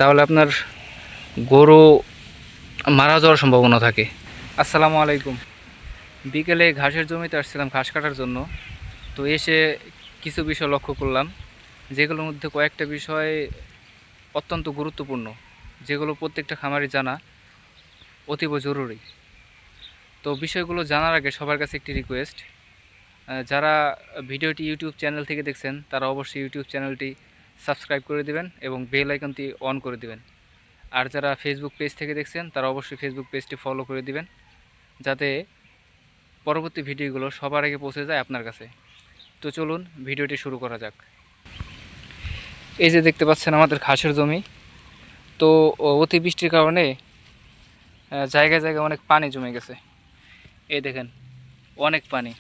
তাহলে আপনার গরু মারা যাওয়ার সম্ভাবনা থাকে। আসসালামু আলাইকুম। বিকেলে ঘাসের জমিতে আসছিলাম ঘাস কাটার জন্য। তো এসে কিছু বিষয় লক্ষ্য করলাম, যেগুলোর মধ্যে কয়েকটা বিষয় অত্যন্ত গুরুত্বপূর্ণ, যেগুলো প্রত্যেকটা খামারি জানা অতীব জরুরি। তো বিষয়গুলো জানার আগে সবার কাছে একটি রিকোয়েস্ট, যারা ভিডিওটি ইউটিউব চ্যানেল থেকে দেখছেন তারা অবশ্যই ইউটিউব চ্যানেলটি সাবস্ক্রাইব করে দেবেন এবং বেল আইকনটি অন করে দেবেন। আর যারা ফেসবুক পেজ থেকে দেখছেন তারা অবশ্যই ফেসবুক পেজটি ফলো করে দিবেন, যাতে পরবর্তী ভিডিওগুলো সবার আগে পৌঁছে যায় আপনার কাছে। তো চলুন ভিডিওটি শুরু করা যাক। এই যে দেখতে পাচ্ছেন আমাদের ঘাসের জমি। তো অতিবৃষ্টির কারণে জায়গায় জায়গায় অনেক পানি জমে গেছে। এই দেখেন অনেক পানি।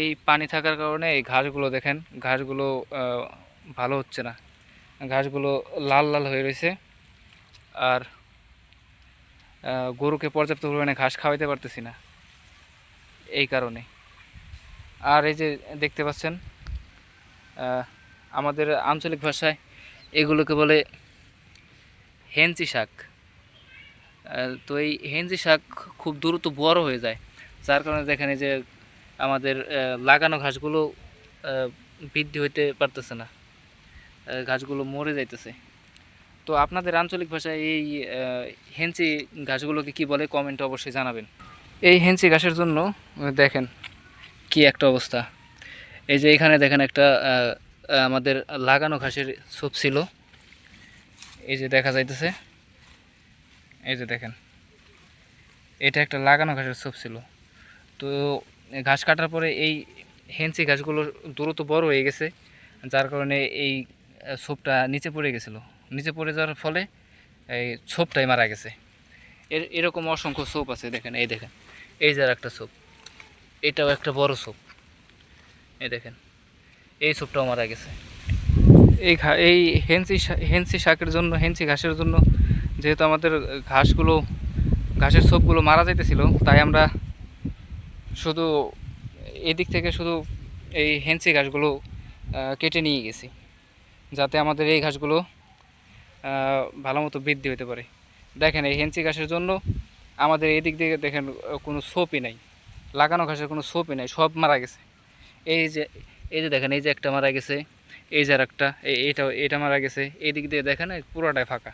এই পানি থাকার কারণে এই ঘাসগুলো দেখেন, ঘাসগুলো ভালো হচ্ছে না, ঘাসগুলো লাল লাল হয়ে রয়েছে। আর গরুকে পর্যাপ্ত পরিমাণে ঘাস খাওয়াইতে পারতেছি না এই কারণে। আর এই যে দেখতে পাচ্ছেন আমাদের আঞ্চলিক ভাষায় এগুলোকে বলে হেঞ্চি শাক। তো এই হেঞ্চি শাক খুব দ্রুত বড় হয়ে যায়, যার কারণে দেখেন এই যে আমাদের লাগানো ঘাসগুলো বৃদ্ধি হইতে পারতেছে না, ঘাসগুলো মরে যাইতেছে। তো আপনাদের আঞ্চলিক ভাষায় এই হেঞ্চি ঘাসগুলোকে কি বলে কমেন্টে অবশ্যই জানাবেন। এই হেঞ্চি ঘাসের জন্য দেখেন কি একটা অবস্থা। এই যে এখানে দেখেন একটা আমাদের লাগানো ঘাসের ছোপ ছিল, এই যে দেখা যাইতেছে। এই যে দেখেন এটা একটা লাগানো ঘাসের ছোপ ছিল। তো ঘাস কাটার পরে এই হেঞ্চি ঘাসগুলো দ্রুত বড় হয়ে গেছে, যার কারণে এই ছোপটা নিচে পড়ে গেছিলো। নিচে পড়ে যাওয়ার ফলে এই ছোপটাই মারা গেছে। এরকম অসংখ্য ছোপ আছে দেখেন। এই দেখেন এই যে একটা ছোপ, এটাও একটা বড় ছোপ। এই দেখেন এই ছোপটাও মারা গেছে। এই হেঞ্চি শাকের জন্য, হেঞ্চি ঘাসের জন্য যেহেতু আমাদের ঘাসের ছোপগুলো মারা যাইতেছিল, তাই আমরা শুধু এদিক থেকে শুধু এই হেঞ্চি ঘাসগুলো কেটে নিয়ে গেছি, যাতে আমাদের এই ঘাসগুলো ভালো মতো বৃদ্ধি হতে পারে। দেখেন এই হেঞ্চি ঘাসের জন্য আমাদের এই দিক থেকে দেখেন কোনো ছোপই নাই, লাগানো ঘাসের কোনো ছোপই নাই, সব মারা গেছে। এই যে এই যে দেখেন এই যে একটা মারা গেছে, এই যে আর একটা, এটা মারা গেছে। এই দিক দিয়ে দেখেন পুরোটাই ফাঁকা,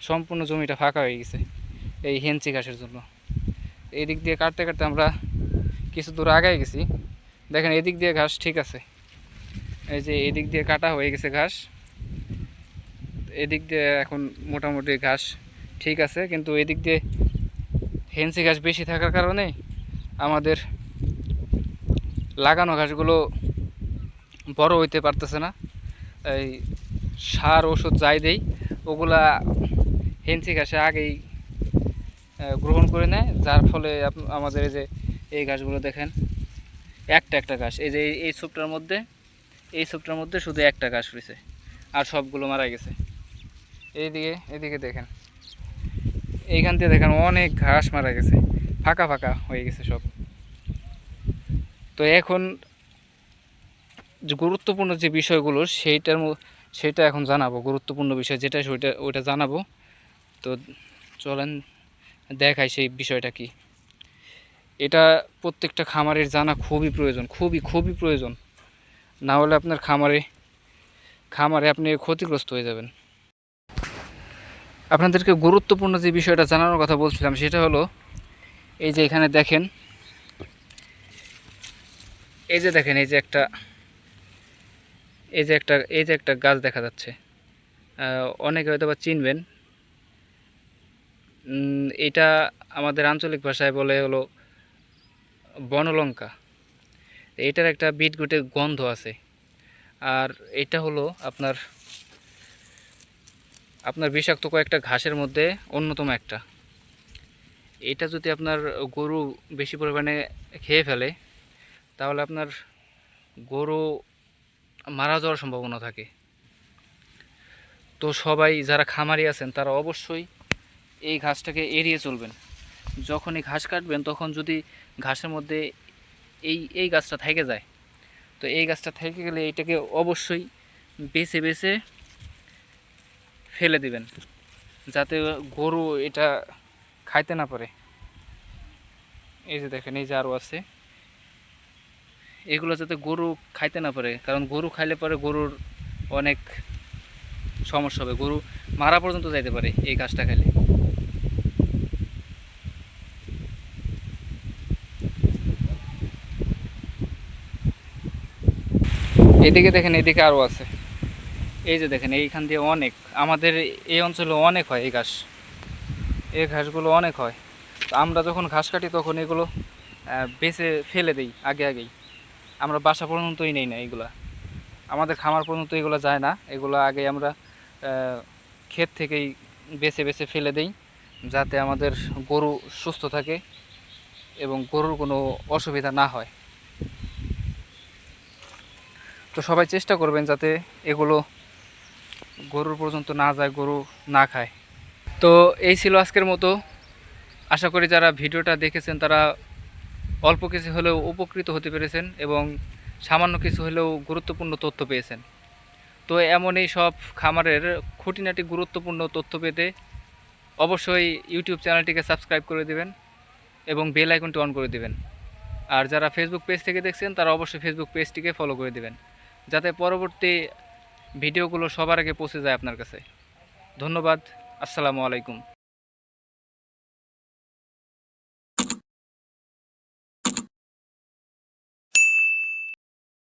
সম্পূর্ণ জমিটা ফাঁকা হয়ে গেছে এই হেঞ্চি ঘাসের জন্য। এই দিক দিয়ে কাটতে কাটতে আমরা কিছু দূর আগায় গেছি। দেখেন এদিক দিয়ে ঘাস ঠিক আছে, এই যে এদিক দিয়ে কাটা হয়ে গেছে ঘাস, এদিক দিয়ে এখন মোটামুটি ঘাস ঠিক আছে। কিন্তু এদিক দিয়ে হেঞ্চি ঘাস বেশি থাকার কারণে আমাদের লাগানো ঘাসগুলো বড় হইতে পারতেছে না। এই সার ওষুধ যাই দেই ওগুলা হেঞ্চি ঘাসে আগেই গ্রহণ করে নেয়, যার ফলে আমাদের এই ঘাসগুলো দেখেন একটা একটা ঘাস। এই যে এই ছোপটার মধ্যে শুধু একটা ঘাস রয়েছে, আর সবগুলো মারা গেছে। এদিকে দেখেন, এইখান থেকে দেখেন অনেক ঘাস মারা গেছে, ফাঁকা ফাঁকা হয়ে গেছে সব। তো এখন যে গুরুত্বপূর্ণ যে বিষয়গুলো সেটা এখন জানাবো। গুরুত্বপূর্ণ বিষয় যেটা ওইটা জানাবো। তো চলেন দেখাই সেই বিষয়টা কি। এটা প্রত্যেকটা খামারের জানা খুবই প্রয়োজন, খুবই খুবই প্রয়োজন। না হলে আপনার খামারে আপনি ক্ষতিগ্রস্ত হয়ে যাবেন। আপনাদেরকে গুরুত্বপূর্ণ যে বিষয়টা জানানোর কথা বলছিলাম সেটা হলো, এই যে এখানে দেখেন, এই যে দেখেন এই যে একটা গাছ দেখা যাচ্ছে, অনেকে হয়তো বা চিনবেন। এটা আমাদের আঞ্চলিক ভাষায় বলে হলো বনলঙ্কা। এটার একটা বিটগুটে গন্ধ আছে। আর এটা হলো আপনার আপনার বিষাক্ত কয়েকটা ঘাসের মধ্যে অন্যতম একটা। এটা যদি আপনার গরু বেশি পরিমাণে খেয়ে ফেলে, তাহলে আপনার গরু মারা যাওয়ার সম্ভাবনা থাকে। তো সবাই যারা খামারি আছেন তারা অবশ্যই এই ঘাসটাকে এড়িয়ে চলবেন। যখনই ঘাস কাটবেন তখন যদি ঘাসের মধ্যে এই গাছটা থেকে যায়, তো এই গাছটা থেকে গেলে এইটাকে অবশ্যই বেছে বেছে ফেলে দিবেন, যাতে গরু এটা খাইতে না পারে। এই যে দেখেন, এই যে আরও আছে, এগুলো যাতে গরু খাইতে না পারে, কারণ গরু খাইলে পরে গরুর অনেক সমস্যা হবে, গরু মারা পর্যন্ত যাইতে পারে এই ঘাসটা খাইলে। এদিকে দেখেন, এদিকে আরও আছে। এই যে দেখেন, এইখান দিয়ে অনেক, আমাদের এই অঞ্চলে অনেক হয় এই ঘাস, এই ঘাসগুলো অনেক হয়। তো আমরা যখন ঘাস কাটি তখন এগুলো বেছে ফেলে দিই আগে আগেই, আমরা বাসা পর্যন্তই নেই না এগুলা, আমাদের খামার পর্যন্ত এগুলো যায় না, এগুলো আগে আমরা ক্ষেত থেকেই বেছে বেছে ফেলে দেই, যাতে আমাদের গরু সুস্থ থাকে এবং গরুর কোনো অসুবিধা না হয়। তো সবাই চেষ্টা করবেন যাতে এগুলো গরুর পর্যন্ত না যায়, গরু না খায়। তো এই ছিল আজকের মতো। আশা করি যারা ভিডিওটা দেখেছেন তারা অল্প কিছু হলেও উপকৃত হতে পেরেছেন এবং সামান্য কিছু হলেও গুরুত্বপূর্ণ তথ্য পেয়েছেন। তো এমনই সব খামারের খুঁটিনাটি গুরুত্বপূর্ণ তথ্য পেতে অবশ্যই ইউটিউব চ্যানেলটিকে সাবস্ক্রাইব করে দেবেন এবং বেল আইকনটি অন করে দেবেন। আর যারা ফেসবুক পেজ থেকে দেখছেন তারা অবশ্যই ফেসবুক পেজটিকে ফলো করে দেবেন, যাতে পরবর্তী ভিডিওগুলো সবার আগে পৌঁছে যায় আপনার কাছে। ধন্যবাদ। আসসালামু আলাইকুম।